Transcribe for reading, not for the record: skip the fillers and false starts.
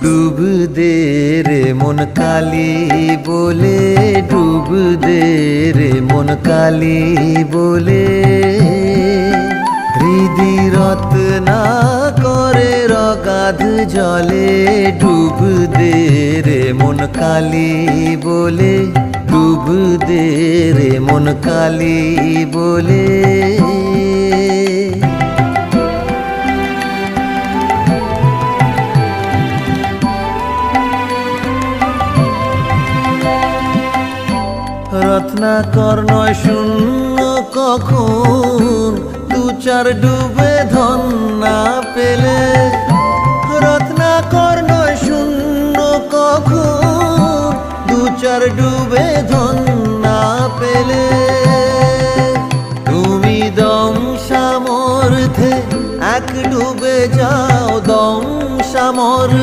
ডুব দে রে মন কালি বলে, ডুব দে রে মন কালি বলে। হৃদি রত্না করে রগাধ জলে, ডুব দে রে মন কালি বলে, ডুব দে রে মন কালি বলে। রত্নাকর নয় শূন্য কখন, দু চার ডুবে ধন না পেলে। রত্নাকর নয় শূন্য কখন, দু চার ডুবে ধন না পেলে। তুমি দম সামর্থ্যে এক ডুবে যাও, দম সামর্থ্যে